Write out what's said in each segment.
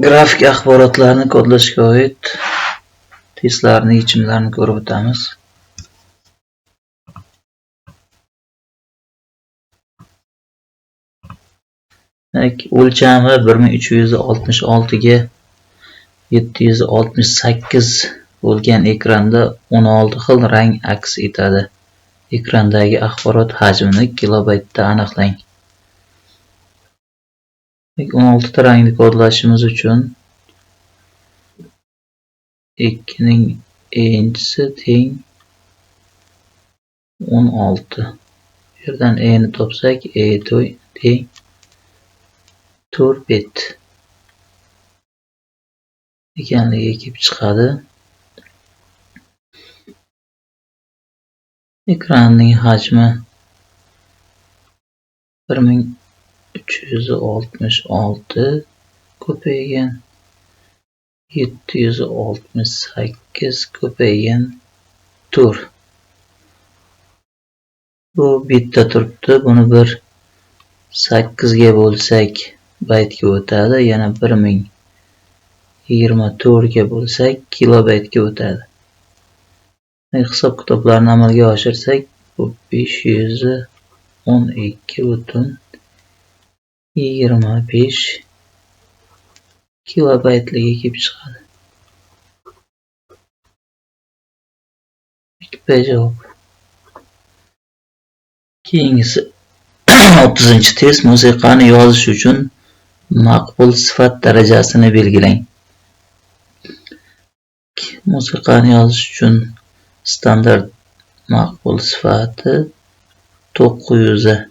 Grafik axborotlarni kodlashga oid testlarning yechimlarini ko'rib o'tamiz. O'lchami 1366 ga 768 bo'lgan ekranda 16 xil rang aks etadi. Ekrandagi axborot hajmini kilobaytda aniqlang. 16 ta rangni kodlashimiz uchun 2 ning enchisi teng 16. Bu yerdan e ni topsak, e teng 4 bit ekanligi kelib chiqadi. Ekranning hajmi 1366 ko'paygan 768 ko'paygan 4. Bu bitda turibdi. Buni bir 8 ga bo'lsak baytga o'tadi. Yana 1024 ga bo'lsak kilobaytga o'tadi. Hisob kitoblarni amalga oshirsak, bu 512.25 kilobaytligi kelib chiqadi. Javob. Keyingisi 30-test. Musiqani yozish uchun maqbul sifat darajasini belgilang. Musiqani yozish uchun standart maqbul sifati 900,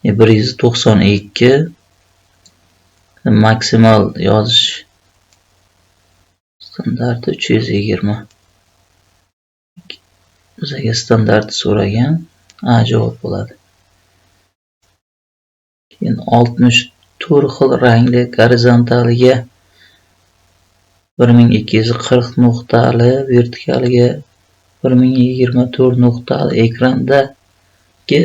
192, maksimal yozish standarti 320. Bizga standarti so'ragan, A javob bo'ladi. Keyin 64 xil rangli gorizontaliga 1240 nuqtali, vertikaliga 1024 nuqtali ekrandagi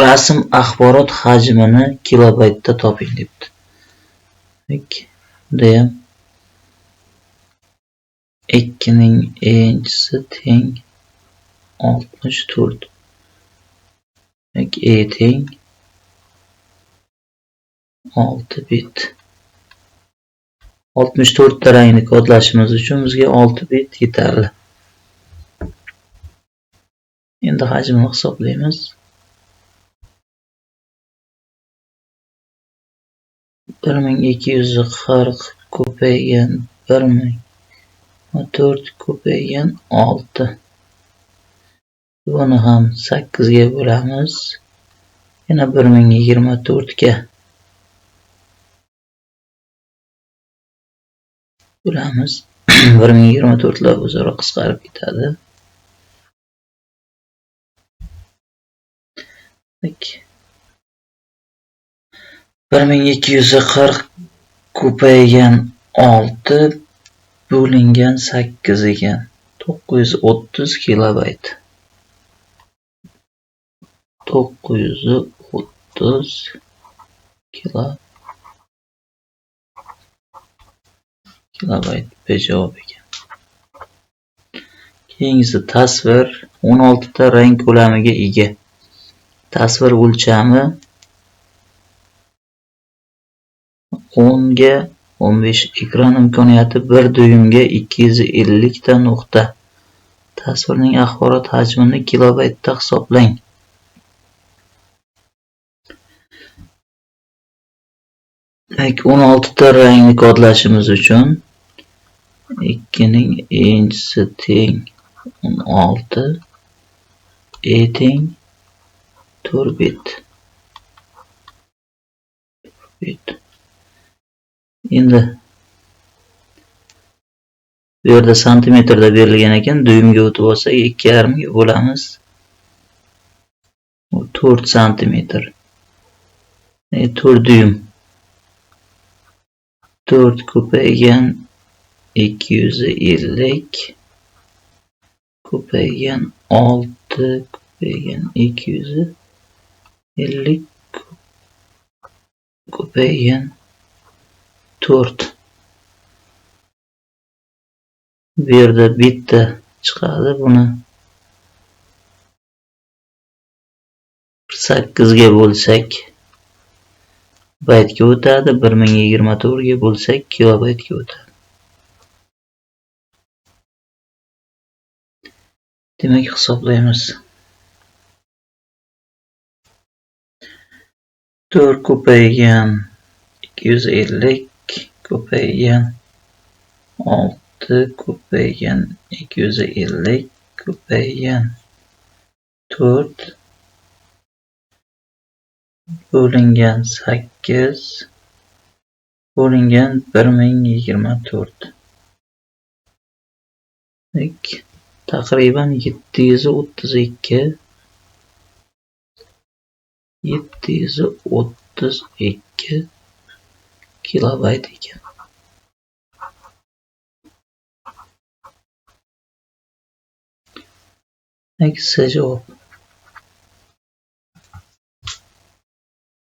rasm axborot hajmini kilobaytda toping debdi. Bunda ham 2 ning enchisi teng 64. E teng 6 bit. 64 ta rangni kodlashimiz uchun bizga 6 bit yetarli. Endi hajmini hisoblaymiz. 1240 ko'paygan 1004 ko'paygan 6. Buni ham 8 ga bo'lamiz. Yana 1024 ga bo'lamiz. 1024 lar o'zaro qisqarib ketadi. 1240 ko'paygan 6 bo'lingan 8 ekan. 930 kilobayt. 930 kilobayt javob ekan. Keyingisi tasvir 16 ta rang ko'lamiga ega. Tasvir o'lchami 10 ga 15. Ekran imkoniyati 1 dyumga 250 ta nuqta. Tasvirning axborot hajmini kilobaytda hisoblang. Demak, 16 ta rangni kodlashimiz uchun 2 ning enchisi teng 16, e teng 4 bit. Endi bu yerda santimetrda berilgan ekan, dyumga o'tib olsak 2,5 ga bo'lamiz. 4 santimetr. 4 dyum. 4 ko'paygan 250 ko'paygan 6 ko'paygan 250 ko'paygan 4. Bu yerda bitta chiqadi. Buni 8 ga bo'lsak baytga o'tadi. 1024 ga bo'lsak kilobaytga o'tadi. Demak, hisoblaymiz. 4 ko'paygan 250 ko'paygan 6 ko'paygan 250 ko'paygan 4 bo'lingan 8 bo'lingan 1024. Taqriban 732 kilobayt ekan. Aksiya javob.